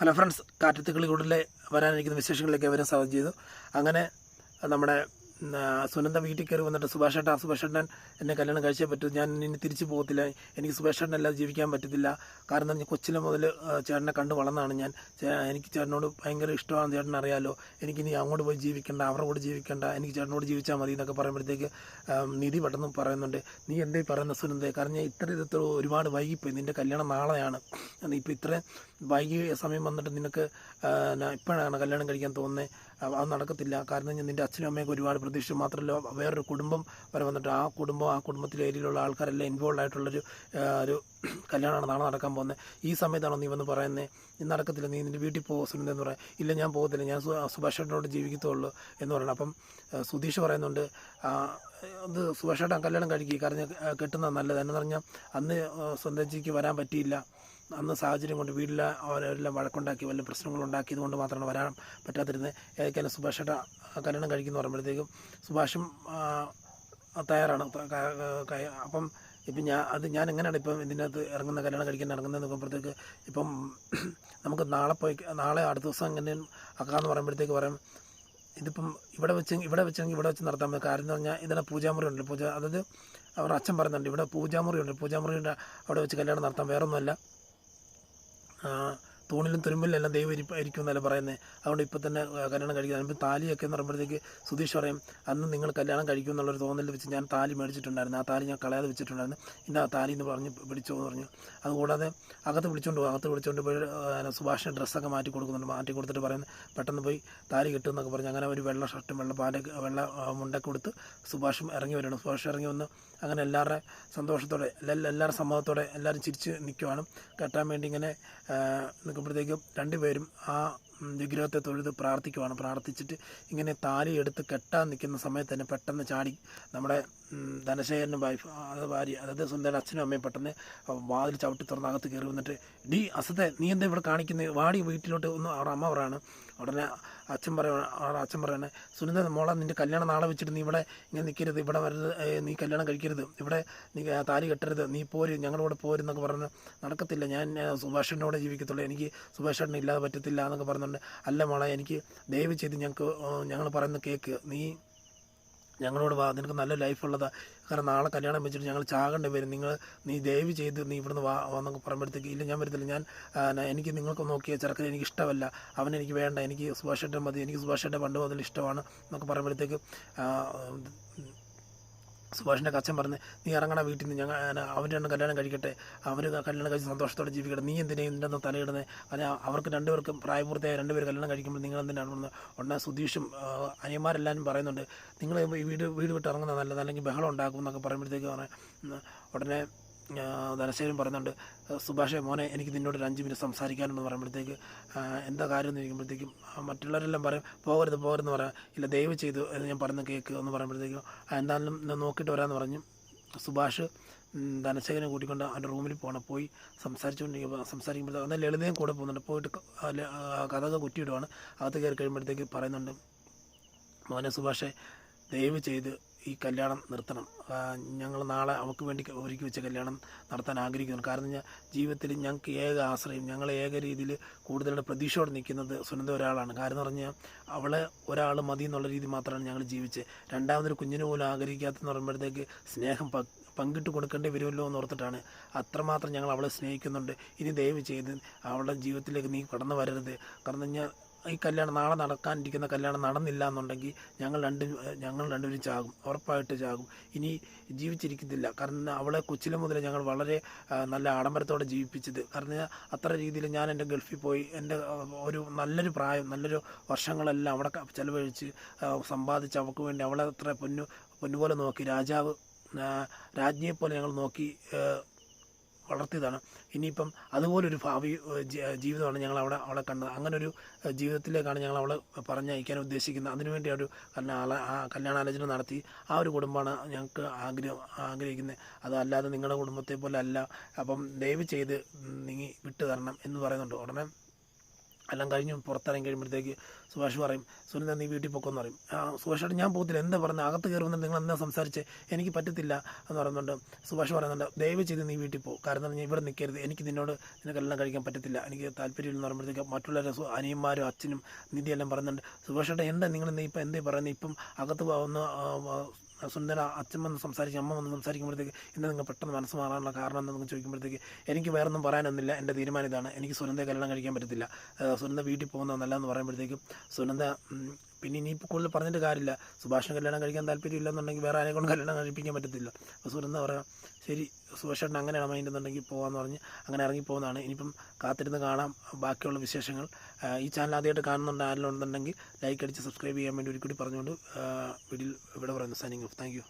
Hello friends, കാറ്റത്ത് കിളികൂടിലെ വരാനിരിക്കുന്ന വിശേഷങ്ങളിലേക്ക് അവരെ സ്വാഗതം ചെയ്തു. അങ്ങനെ നമ്മുടെ സുനന്ദ വീട്ടിൽ കയറി വന്നിട്ട് സുഭാഷേട്ടൻ എന്നെ കല്യാണം കഴിച്ചേ പറ്റൂ, ഞാൻ ഇനി തിരിച്ചു പോകത്തില്ല, എനിക്ക് സുഭാഷേട്ടൻ അല്ലാതെ ജീവിക്കാൻ പറ്റത്തില്ല. കാരണം ഞാൻ കൊച്ചിലെ മുതൽ ചേട്ടനെ കണ്ടു വളർന്നതാണ് ഞാൻ. എനിക്ക് ചേട്ടനോട് ഭയങ്കര ഇഷ്ടമാണ്, ചേട്ടൻ അറിയാലോ. എനിക്കിനി അങ്ങോട്ട് പോയി ജീവിക്കേണ്ട, അവരുടെ കൂടെ ജീവിക്കേണ്ട, എനിക്ക് ചേട്ടനോട് ജീവിച്ചാൽ മതി എന്നൊക്കെ പറയുമ്പോഴത്തേക്ക് നിധി പെട്ടെന്ന് പറയുന്നുണ്ട്, നീ എന്തേ പറയുന്ന സുനന്ദേ, കാരണം ഞാൻ ഇത്ര ഒരുപാട് വൈകിപ്പോയി, നിൻ്റെ കല്യാണം നാളെയാണ്, ഇപ്പോൾ ഇത്രയും വൈകിയ സമയം വന്നിട്ട് നിനക്ക് ഇപ്പോഴാണ് കല്യാണം കഴിക്കാൻ തോന്നുന്നത്, അത് നടക്കത്തില്ല. കാരണം ഞാൻ നിൻ്റെ അച്ഛനും അമ്മയൊക്കെ ഒരുപാട് പ്രതീക്ഷിച്ചു, മാത്രമല്ല വേറൊരു കുടുംബം വരെ വന്നിട്ട് ആ കുടുംബത്തിലെ ഏരിയയിലുള്ള ആൾക്കാരെല്ലാം ഇൻവോൾവ് ആയിട്ടുള്ളൊരു ഒരു കല്യാണമാണ് നാളെ നടക്കാൻ പോകുന്നത്. ഈ സമയത്താണോ നീ വന്ന് പറയുന്നത്, നീ നടക്കത്തില്ല, നീ നിൻ്റെ വീട്ടിൽ പോകും സുനന്ദ എന്ന് പറയാം. ഇല്ല, ഞാൻ പോകത്തില്ല, ഞാൻ സുഭാഷേട്ടനോട് ജീവിക്കത്തുള്ളൂ എന്ന് പറയണം. അപ്പം സുധീഷ് പറയുന്നുണ്ട്, അത് സുഭാഷേട്ടൻ കല്യാണം കഴിക്കുക, കാരണം കെട്ടുന്നത് നല്ലത്. എന്ന് പറഞ്ഞാൽ അന്ന് സ്വന്തം വരാൻ പറ്റിയില്ല, അന്ന് സാഹചര്യം കൊണ്ട് വീട്ടിൽ അവരെല്ലാം വഴക്കുണ്ടാക്കി വല്ല പ്രശ്നങ്ങളുണ്ടാക്കിയത് കൊണ്ട് മാത്രമാണ് വരാൻ പറ്റാതിരുന്നത്. ഏതൊക്കെയാണ് സുഭാഷേട്ട കല്യാണം കഴിക്കുന്നു പറയുമ്പോഴത്തേക്കും സുഭാഷും തയ്യാറാണ്. അപ്പം ഇപ്പം ഞാൻ എങ്ങനെയാണ് ഇപ്പം ഇതിനകത്ത് കല്യാണം കഴിക്കാൻ ഇറങ്ങുന്നതെന്ന് നോക്കുമ്പോഴത്തേക്ക് ഇപ്പം നമുക്ക് നാളെ അടുത്ത ദിവസം എങ്ങനെ ആക്കാമെന്ന് പറയുമ്പോഴത്തേക്ക് പറയും, ഇതിപ്പം ഇവിടെ വെച്ച് നടത്താൻ പറ്റും. കാര്യം എന്ന് പറഞ്ഞാൽ ഇതിനെ പൂജാമുറി ഉണ്ട്, അതായത് അവരുടെ അച്ഛൻ പറയുന്നുണ്ട്, ഇവിടെ പൂജാമുറിയുടെ അവിടെ വെച്ച് കല്യാണം നടത്താൻ, വേറൊന്നുമല്ല, തൂണിലും തുരുമ്പിലും എല്ലാം ദൈവം ഇരിക്കും എന്നല്ല പറയുന്നത്. അതുകൊണ്ട് ഇപ്പം തന്നെ കല്യാണം കഴിക്കുക. ഇപ്പം താലിയൊക്കെ എന്ന് പറയുമ്പോഴത്തേക്ക് സുധീഷ് പറയും, അന്ന് നിങ്ങൾ കല്യാണം കഴിക്കും എന്നുള്ളൊരു തോന്നലിൽ വെച്ച് ഞാൻ താലി മേടിച്ചിട്ടുണ്ടായിരുന്നു, ആ താലി ഞാൻ കളയാതെ വെച്ചിട്ടുണ്ടായിരുന്നു, ഇന്ന് ആ താലി എന്ന് പറഞ്ഞ് പിടിച്ചോ എന്ന് പറഞ്ഞു. അതുകൂടാതെ അകത്ത് വിളിച്ചുകൊണ്ട് പോയി സുഭാഷിന് ഡ്രസ്സൊക്കെ മാറ്റി കൊടുത്തിട്ട് പറയുന്നത്, പെട്ടെന്ന് പോയി താലി കിട്ടുമെന്നൊക്കെ പറഞ്ഞ് അങ്ങനെ ഒരു വെള്ള ഷർട്ടും വെള്ള മുണ്ടൊക്കെ കൊടുത്ത് സുഭാഷും ഇറങ്ങി വരണം. സുഭാഷ് ഇറങ്ങി വന്ന് അങ്ങനെ എല്ലാവരുടെ സന്തോഷത്തോടെ എല്ലാവരുടെ സമ്മതത്തോടെ എല്ലാവരും ചിരിച്ച് നിൽക്കുവാണ്. കെട്ടാൻ വേണ്ടി ഇങ്ങനെ നിൽക്കുമ്പോഴത്തേക്കും രണ്ടുപേരും ആ വിഗ്രഹത്തെ തൊഴുത് പ്രാർത്ഥിച്ചിട്ട് ഇങ്ങനെ താലി എടുത്ത് കെട്ടാൻ നിൽക്കുന്ന സമയത്ത് തന്നെ പെട്ടെന്ന് ചാടി നമ്മുടെ ധനശേഖരനും വൈഫ്, അത് ഭാര്യ, അതായത് സ്വന്തം അച്ഛനും അമ്മയും പെട്ടെന്ന് വാതിൽ ചവിട്ടി തുറന്ന് അകത്ത് കയറി വന്നിട്ട്, ഡി അസത്തെ, നീ എന്താ ഇവിടെ കാണിക്കുന്നത്, വാടി വീട്ടിലോട്ട് ഒന്ന് അവരുടെ അമ്മ പറയാണ്. ഉടനെ അച്ഛൻ പറയണേ, സുനിത മോളെ, നിൻ്റെ കല്യാണം നാളെ വെച്ചിട്ട് നീ ഇവിടെ ഇങ്ങനെ നിൽക്കരുത്, ഇവിടെ വരരുത്, നീ കല്യാണം കഴിക്കരുത്, ഇവിടെ നീ താലി കെട്ടരുത്, നീ പോര്, ഞങ്ങളുടെ കൂടെ പോരെന്നൊക്കെ പറഞ്ഞ്, നടക്കത്തില്ല, ഞാൻ സുഭാഷേട്ടൻ്റെ കൂടെ ജീവിക്കത്തുള്ളൂ, എനിക്ക് സുഭാഷേട്ടനെ ഇല്ലാതെ പറ്റത്തില്ല എന്നൊക്കെ പറഞ്ഞുകൊണ്ട്, അല്ല മോളെ, എനിക്ക് ദയവ് ചെയ്ത് ഞങ്ങൾ പറയുന്ന കേക്ക്, നീ ഞങ്ങളോട് വാ, നിനക്ക് നല്ല ലൈഫുള്ളതാണ്, കാരണം നാളെ കല്യാണം വെച്ചിട്ട് ഞങ്ങൾ ചാകേണ്ടി വരും, നീ ദയവ് ചെയ്ത് നീ ഇവിടുന്ന് വാന്നൊക്കെ പറയുമ്പോഴത്തേക്ക്, ഇല്ല ഞാൻ വരത്തില്ല, എനിക്ക് നിങ്ങൾക്ക് നോക്കിയ ചെറുക്കനെ എനിക്ക് ഇഷ്ടമല്ല, അവനെനിക്ക് വേണ്ട, എനിക്ക് സുഭാഷേട്ടൻ മതി, എനിക്ക് സുഭാഷേട്ടൻ പണ്ട് മുതൽ ഇഷ്ടമാണ് എന്നൊക്കെ പറയുമ്പോഴത്തേക്ക് സുഭാഷിൻ്റെ അച്ഛൻ പറഞ്ഞ്, നീ ഇറങ്ങണ വീട്ടിൽ നിന്ന്, അവൻ്റെ എണ്ണം കല്യാണം കഴിക്കട്ടെ, അവർ കല്യാണം കഴിച്ച് സന്തോഷത്തോടെ ജീവിക്കട്ടെ, നീ എന്തിനാ ഇതിൻ്റെ ഒന്ന് തലയിടുന്നത്, കാരണം അവർക്ക് രണ്ടുപേർക്കും പ്രായപൂർത്തിയായ രണ്ടുപേർ കല്യാണം കഴിക്കുമ്പോൾ നിങ്ങൾ എന്തിനാണ് ഉടനെ സുധീഷും അനിയന്മാരെല്ലാവരും പറയുന്നുണ്ട്, നിങ്ങൾ ഈ വീട് വിട്ട് ഇറങ്ങുന്നത് നല്ലത്, അല്ലെങ്കിൽ ബഹളം ഉണ്ടാക്കും എന്നൊക്കെ പറയുമ്പോഴത്തേക്ക് ഉടനെ ധനശേഖരൻ പറയുന്നുണ്ട്, സുഭാഷേ മോനെ, എനിക്ക് നിന്നോട് ഒരു 5 മിനിറ്റ് സംസാരിക്കാനെന്ന് പറയുമ്പോഴത്തേക്ക് എന്താ കാര്യം എന്ന് ചോദിക്കുമ്പോഴത്തേക്കും മറ്റുള്ളവരെല്ലാം പറയും, പോകരുതെന്ന് പറയാം, ഇല്ല ദയവ് ചെയ്തു ഞാൻ പറയുന്ന കേക്ക് എന്ന് പറയുമ്പോഴത്തേക്കും എന്തായാലും നോക്കിയിട്ട് വരാമെന്ന് പറഞ്ഞു. സുഭാഷ് ധനശേഖരനെ കൂട്ടിക്കൊണ്ട് അവൻ്റെ റൂമിൽ പോയി സംസാരിക്കുമ്പോഴത്തേക്ക് എന്നാൽ ലളിതയും കൂടെ പോകുന്നുണ്ട്. പോയിട്ട് കഥകൾ കുറ്റിയിടുവാണ്. അകത്ത് കയറി കഴിയുമ്പോഴത്തേക്ക് പറയുന്നുണ്ട്, മോനെ സുഭാഷേ, ദയവ് ചെയ്ത് ഈ കല്യാണം നിർത്തണം, ഞങ്ങൾ നാളെ അവൾക്ക് വേണ്ടി ഒരുക്കി വെച്ച കല്യാണം നടത്താൻ ആഗ്രഹിക്കുന്നു. കാരണം ജീവിതത്തിൽ ഞങ്ങൾക്ക് ഏക ആശ്രയം, ഞങ്ങൾ ഏക രീതിയിൽ കൂടുതലുള്ള പ്രതീക്ഷയോടെ നിൽക്കുന്നത് സുനന്ദ ഒരാളാണ്. കാരണം എന്ന് പറഞ്ഞാൽ അവളെ ഒരാൾ മതി എന്നുള്ള രീതി മാത്രമാണ് ഞങ്ങൾ ജീവിച്ചത്. രണ്ടാമതൊരു കുഞ്ഞിന് പോലും ആഗ്രഹിക്കാത്തെന്ന് പറയുമ്പോഴത്തേക്ക് സ്നേഹം പങ്കിട്ട് കൊടുക്കേണ്ടി വരുമല്ലോ എന്ന് ഓർത്തിട്ടാണ്. അത്രമാത്രം ഞങ്ങൾ അവളെ സ്നേഹിക്കുന്നുണ്ട്. ഇനി ദയവ് ചെയ്ത് അവളുടെ ജീവിതത്തിലേക്ക് നീ കടന്നു വരരുത്. കാരണം ഈ കല്യാണം നാളെ നടക്കാനിരിക്കുന്ന കല്യാണം നടന്നില്ല എന്നുണ്ടെങ്കിൽ ഞങ്ങൾ രണ്ടുപേരും ചാകും, ഉറപ്പായിട്ട് ചാകും, ഇനി ജീവിച്ചിരിക്കത്തില്ല. കാരണം അവളെ കൊച്ചിലെ മുതൽ ഞങ്ങൾ വളരെ നല്ല ആഡംബരത്തോടെ ജീവിപ്പിച്ചത്. കാരണം അത്ര രീതിയിൽ ഞാൻ എൻ്റെ ഗൾഫിൽ പോയി എൻ്റെ ഒരു നല്ലൊരു പ്രായം, നല്ലൊരു വർഷങ്ങളെല്ലാം അവിടെ ചിലവഴിച്ച് സമ്പാദിച്ച് അവൾക്ക് വേണ്ടി അവളെ അത്ര പൊന്നുപോലെ നോക്കി, രാജ്ഞിയെപ്പോലെ ഞങ്ങൾ നോക്കി വളർത്തിയതാണ്. ഇനിയിപ്പം അതുപോലൊരു ഭാവി ജീവിതമാണ് ഞങ്ങൾ അവളെ കണ്ടത്. അങ്ങനെ ഒരു ജീവിതത്തിലേക്കാണ് ഞങ്ങൾ അവളെ പറഞ്ഞയക്കാൻ ഉദ്ദേശിക്കുന്നത്. അതിനുവേണ്ടി ഒരു കല്യാണാലോചന നടത്തി ആ ഒരു കുടുംബമാണ് ഞങ്ങൾക്ക് ആഗ്രഹിക്കുന്നത്. അതല്ലാതെ നിങ്ങളുടെ കുടുംബത്തെ പോലെ അല്ല. അപ്പം ദയവ് ചെയ്ത് നീ വിട്ടു തരണം എന്ന് പറയുന്നുണ്ട്. ഉടനെ എല്ലാം കഴിഞ്ഞ് പുറത്തിറങ്ങി കഴിയുമ്പോഴത്തേക്ക് സുഭാഷ് പറയും, സുനന്ദ നീ വീട്ടിൽ പൊക്കോന്ന് പറയും. സുഭാഷായിട്ട് ഞാൻ പോകത്തില്ല, എന്താ പറയുന്നത്, അകത്ത് കയറി വന്നിട്ട് നിങ്ങൾ എന്താ സംസാരിച്ച്, എനിക്ക് പറ്റത്തില്ല എന്ന് പറയുന്നുണ്ട്. സുഭാഷ് പറയുന്നുണ്ട്, ദയവ് ചെയ്ത് നീ വീട്ടിൽ പോകും, കാരണം നീ ഇവിടെ നിൽക്കരുത്, എനിക്ക് നിന്നോട് നിനക്ക് എല്ലാം കഴിക്കാൻ പറ്റത്തില്ല, എനിക്ക് താല്പര്യമില്ലെന്ന് പറയുമ്പോഴത്തേക്ക് മറ്റുള്ളവരെ അനിയന്മാരും അച്ഛനും നിധിയെല്ലാം പറയുന്നുണ്ട്. സുഭാഷേട്ടൻ എന്താ നിങ്ങൾ ഇപ്പം എന്തേ പറയുന്നത്, ഇപ്പം അകത്ത് പോകുന്ന സുന്ദര അച്ഛൻ വന്ന് സംസാരിക്കും, അമ്മ വന്ന് സംസാരിക്കുമ്പോഴത്തേക്ക് ഇന്ന് നിങ്ങൾ പെട്ടെന്ന് മനസ്സ് മാറാനുള്ള കാരണം എന്താണെന്ന് ചോദിക്കുമ്പോഴത്തേക്ക് എനിക്ക് വേറൊന്നും പറയാനൊന്നുമില്ല, എൻ്റെ തീരുമാനം ഇതാണ്, എനിക്ക് സുനന്ദയെ കല്യാണം കഴിക്കാൻ പറ്റത്തില്ല, സുനന്ദ വീട്ടിൽ പോകുന്നത് നല്ലതെന്ന് പറയുമ്പോഴത്തേക്കും സുനന്ദ പിന്നെ ഇനിയിപ്പോൾ കൂടുതൽ പറഞ്ഞിട്ട് കാര്യമില്ല, സുഭാഷിന് കല്യാണം കഴിക്കാൻ താല്പര്യമില്ല എന്നുണ്ടെങ്കിൽ വേറെ ആരെക്കൊണ്ട് കല്യാണം കഴിപ്പിക്കാൻ പറ്റത്തില്ല. അപ്പോൾ സുനന്ദ പറയാം, ശരി സുഭാഷേട്ടൻ അങ്ങനെയാണ് മൈൻഡെന്നുണ്ടെങ്കിൽ പോകാമെന്ന് പറഞ്ഞ് അങ്ങനെ ഇറങ്ങിപ്പോകുന്നതാണ്. ഇനിയിപ്പം കാത്തിരുന്ന് കാണാം ബാക്കിയുള്ള വിശേഷങ്ങൾ. ഈ ചാനൽ ആദ്യമായിട്ട് കാണുന്നുണ്ട് ആരെങ്കിലും ഉണ്ടെന്നുണ്ടെങ്കിൽ ലൈക്ക് അടിച്ച് സബ്സ്ക്രൈബ് ചെയ്യാൻ വേണ്ടി ഒരിക്കലും പറഞ്ഞുകൊണ്ട് വീഡിയോയിൽ ഇവിടെ പറയുന്നു. Signing off. Thank you.